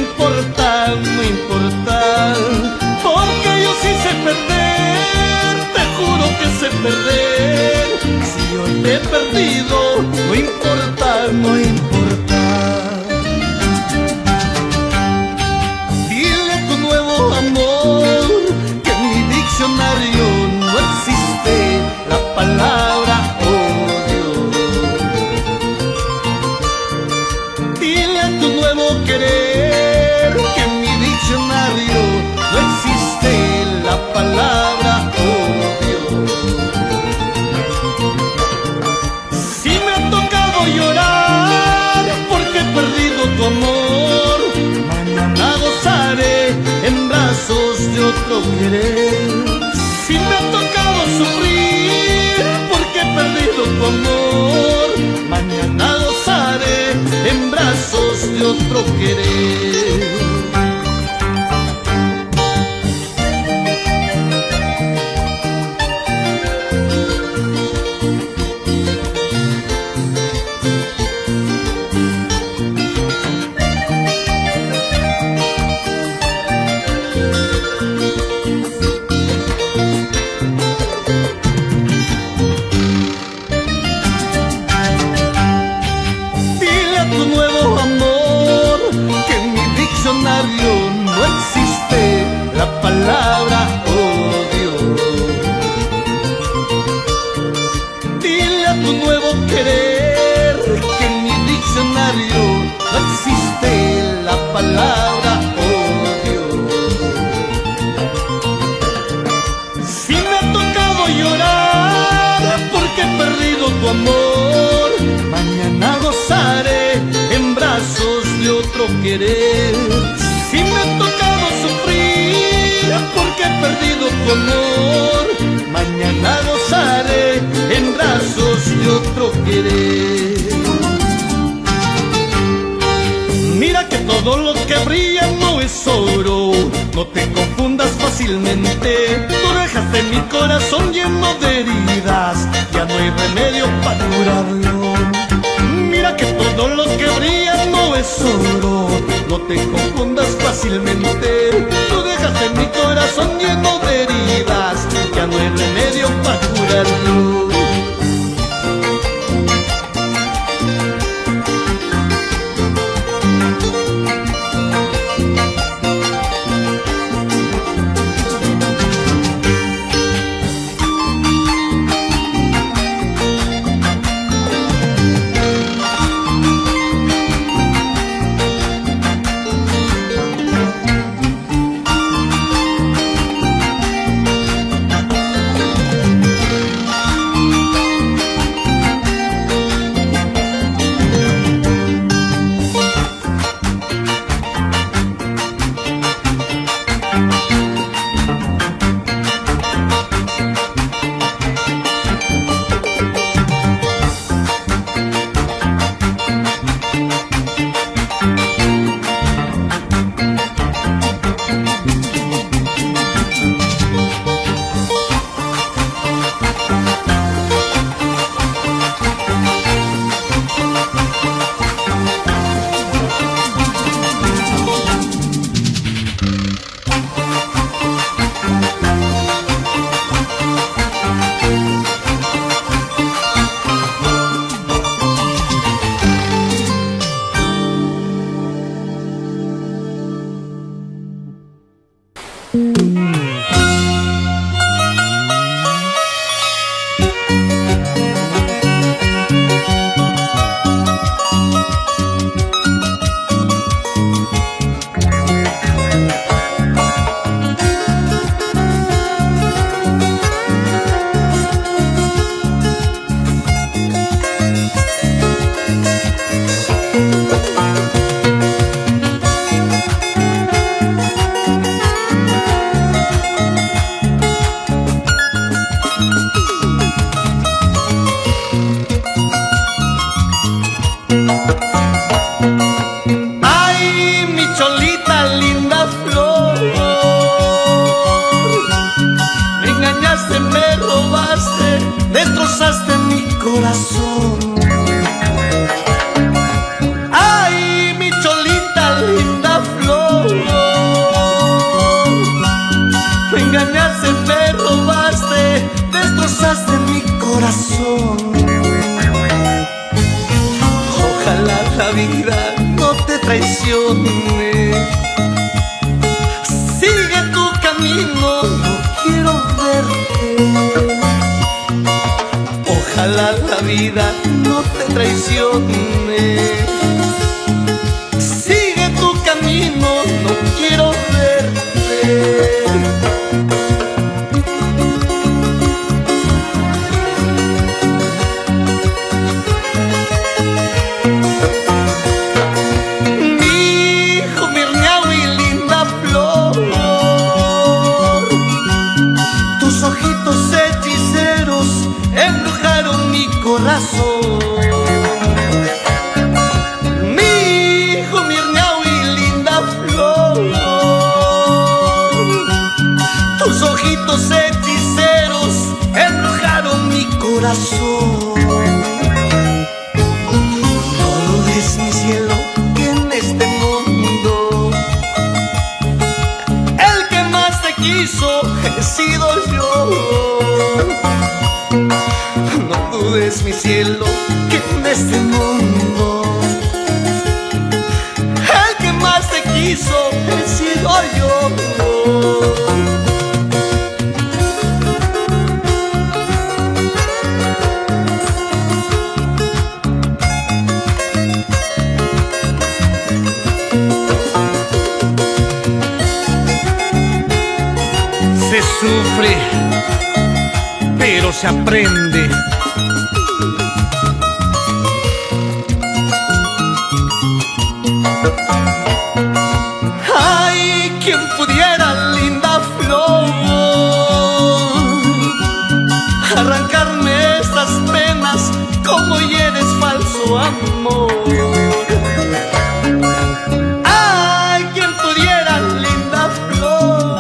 importa, no importa, porque yo sí sé perder, te juro que sé perder. Si yo te he perdido, no importa, no importa. Dile a tu nuevo amor que en mi diccionario no existe la palabra odio. Dile a tu nuevo querer que en mi diccionario no existe la palabra odio. Si me ha tocado llorar porque he perdido tu amor, mañana gozaré en brazos de otro querer. Si me ha tocado sufrir porque he perdido tu amor, mañana gozaré en brazos de otro querer. No existe la palabra odio. Dile a tu nuevo querer que en mi diccionario no existe la palabra odio. Si me ha tocado llorar porque he perdido tu amor, mañana gozaré en brazos de otro querer. Si me ha tocado sufrir porque he perdido tu amor, mañana gozaré en brazos de otro querer. Mira que todo lo que brilla no es oro, no te confundas fácilmente. Tú dejaste mi corazón lleno de heridas, ya no hay remedio para curarlo. Mira que todo lo que brilla no es oro, no te confundas fácilmente. Tú dejaste mi corazón lleno de heridas, ya no hay remedio para curarlo. Ay, mi cholita, linda flor. corazón. Ojalá la vida no te traicione. Sigue tu camino, no quiero verte. Ojalá la vida no te traicione. Sigue tu camino, no quiero verte. Mi hijo, Mirnau y linda flor, tus ojitos hechiceros embrujaron mi corazón. No dudes, mi cielo, que en este mundo el que más te quiso he sido yo. No dudes, mi cielo, que en este mundo el que más te quiso he sido yo. Se sufre, pero se aprende. Ay, quien pudiera, linda flor, arrancarme estas penas como hieres falso amor. Ay, quien pudiera, linda flor,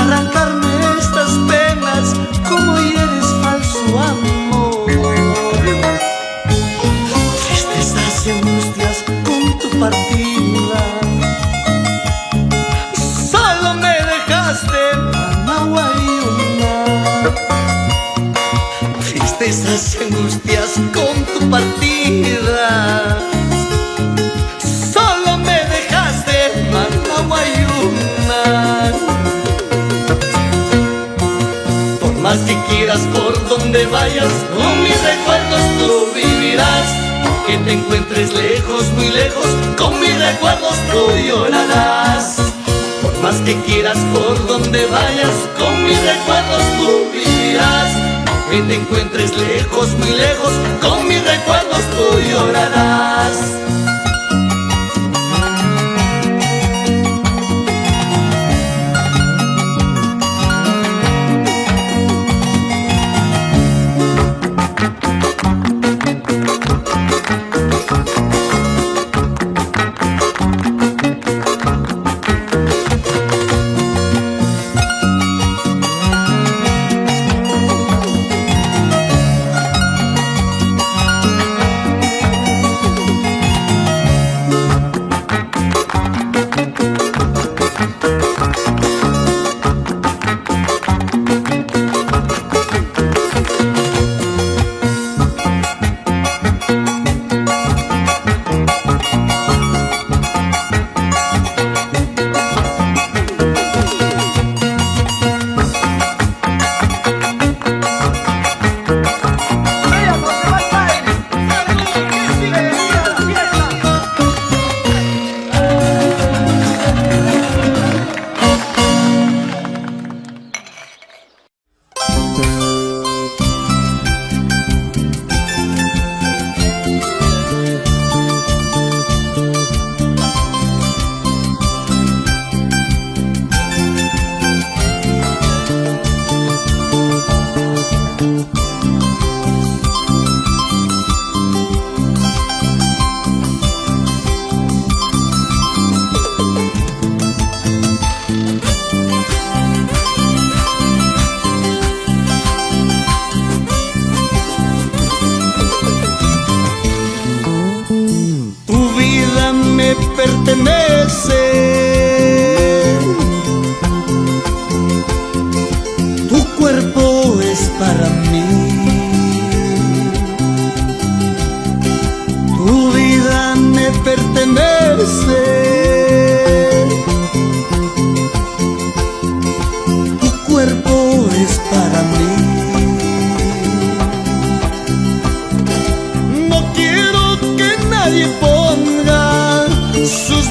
arrancarme estas penas como hieres falso amor. Tristezas y angustias con tu partida, solo me dejaste Manahuayuna. Tristezas y angustias con tu partida, solo me dejaste Manahuayuna. Por más que quieras, por donde vayas, con mis recuerdos tú vivirás. Que te encuentres lejos, muy lejos, con mis recuerdos tú llorarás. Por más que quieras, por donde vayas, con mis recuerdos tú vivirás. Que te encuentres lejos, muy lejos, con mis recuerdos tú llorarás. pertenece. Tu cuerpo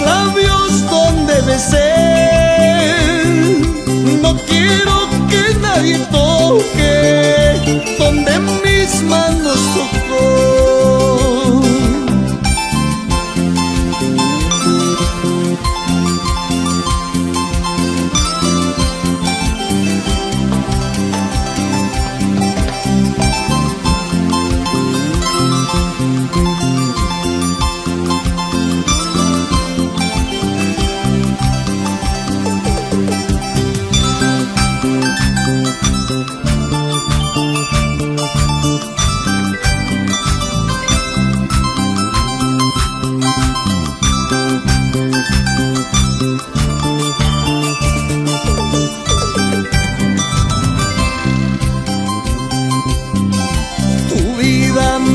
labios donde besé. No quiero que nadie toque donde mis manos tocó.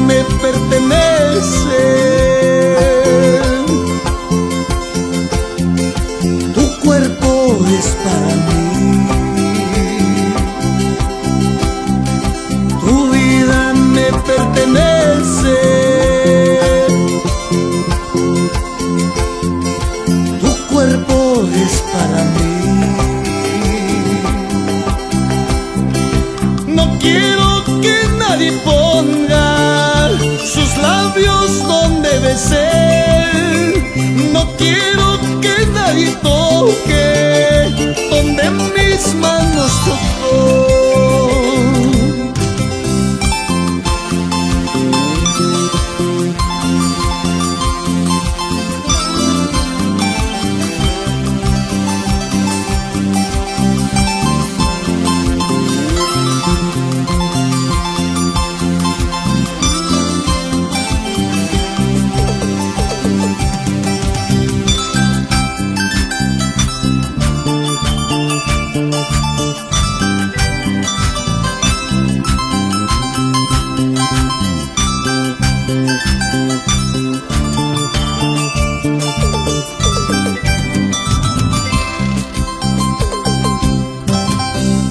Me pertenece, tu cuerpo es para mí, tu vida me pertenece, tu cuerpo es para mí. No quiero que nadie ponga sus labios donde besé. No quiero que nadie toque donde mis manos tocó.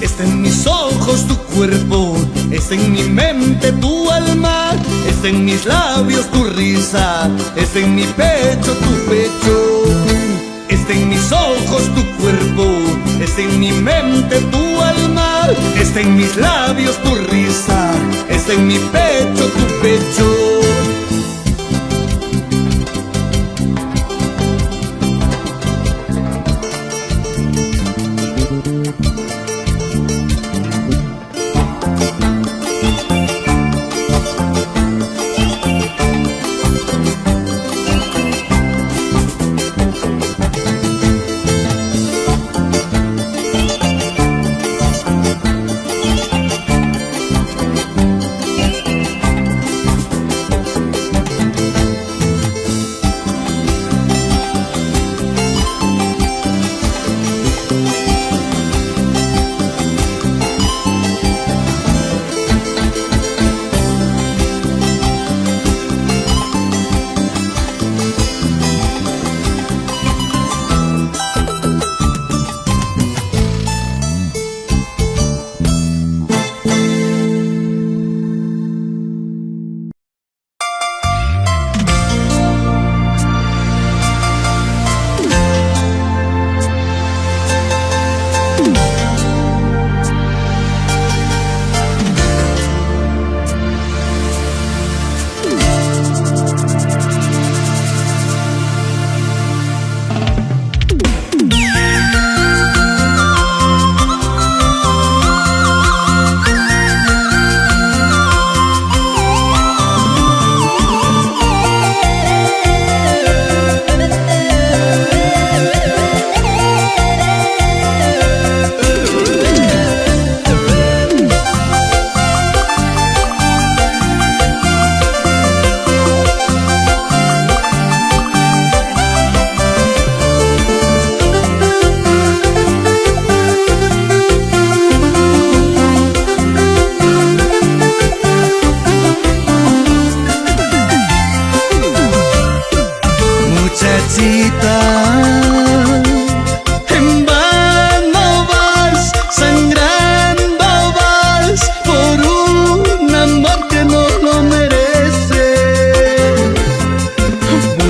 Está en mis ojos tu cuerpo, está en mi mente tu alma, está en mis labios tu risa, está en mi pecho tu pecho. Está en mis ojos tu cuerpo, está en mi mente tu alma, está en mis labios tu risa, está en mi pecho tu pecho.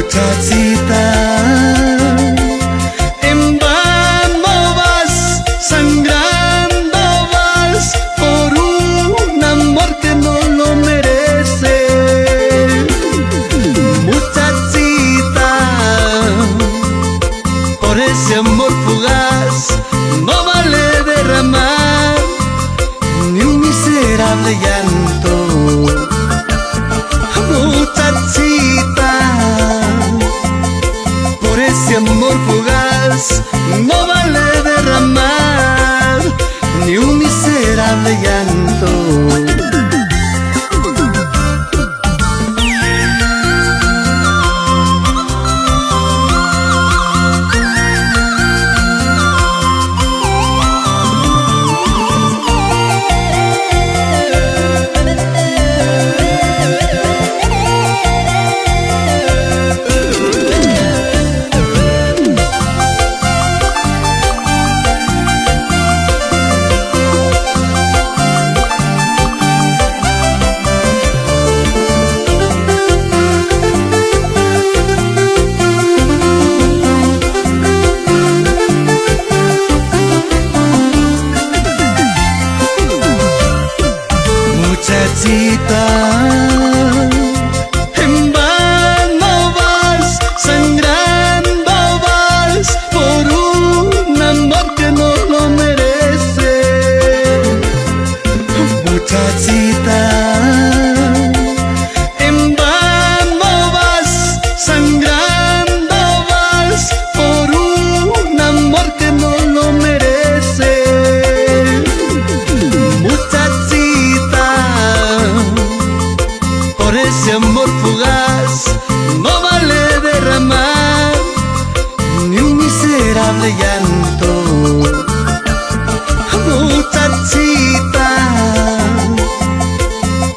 muchachita, Por ese amor fugaz no vale derramar ni un miserable llanto. Muchachita, por ese amor fugaz no vale derramar ni un miserable llanto. Muchachita, en vano vas, sangrando vas por un amor que no lo merece. Muchachita, en vano vas, sangrando vas por un amor que no lo merece. Por ese amor fugaz no vale derramar ni un miserable llanto. Muchachita,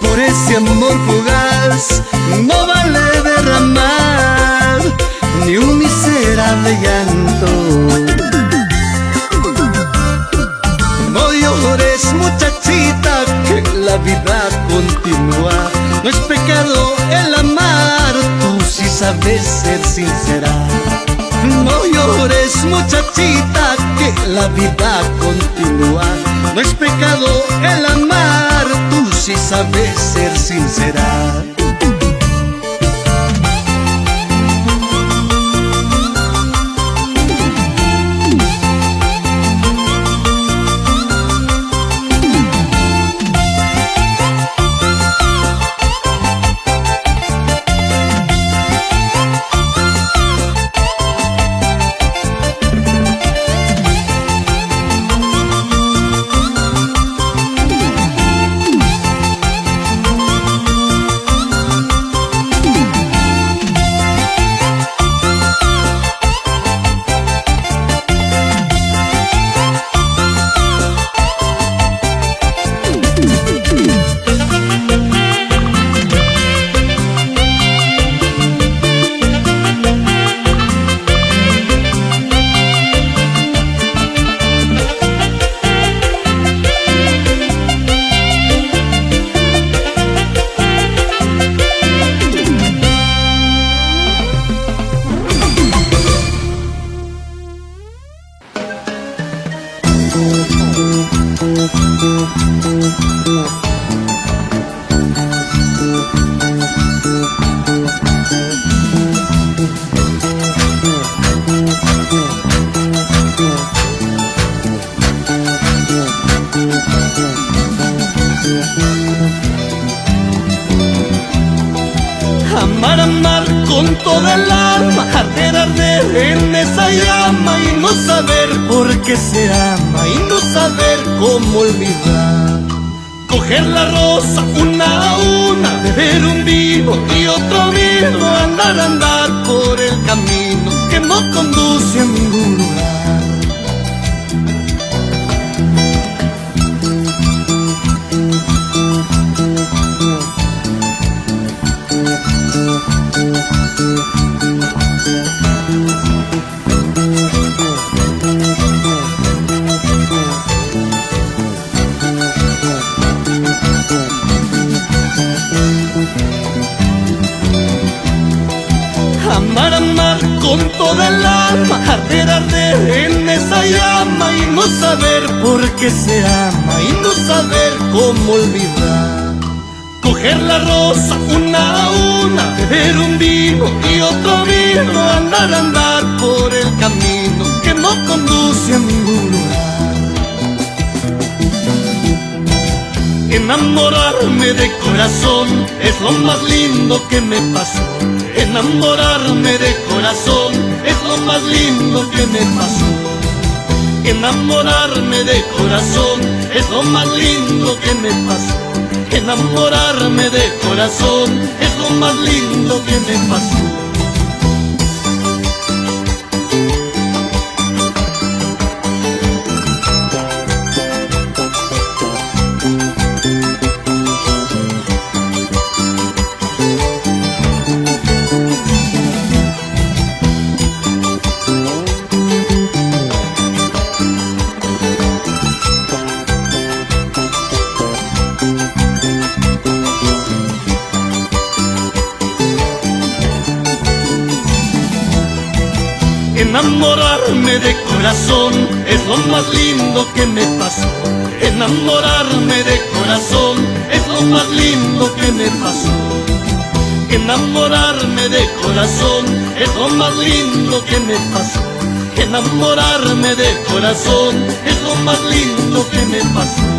por ese amor fugaz no vale derramar ni un miserable llanto. No llores, muchachita, que la vida continúa. No es pecado el amar, tú sí sabes ser sincera. No llores, muchachita, que la vida continúa. No es pecado el amar, tú sí sabes ser sincera. Amar, amar con toda el alma, arder, arder en esa llama y no saber por qué se ama y no saber cómo olvidar. Coger la rosa una a una, beber un vino y otro vino, andar, andar por el camino que no conduce a ningún lugar. Amar, amar con toda el alma, arder, arder en esa llama y no saber por qué se ama y no saber cómo olvidar. Coger la rosa una a una, beber un vino y otro vino, andar, andar por el camino conduce a ningún lugar. Enamorarme de corazón es lo más lindo que me pasó. Enamorarme de corazón es lo más lindo que me pasó. Enamorarme de corazón es lo más lindo que me pasó. Enamorarme de corazón es lo más lindo que me pasó. Enamorarme de corazón es lo más lindo que me pasó. Enamorarme de corazón es lo más lindo que me pasó. Enamorarme de corazón es lo más lindo que me pasó. Enamorarme de corazón es lo más lindo que me pasó.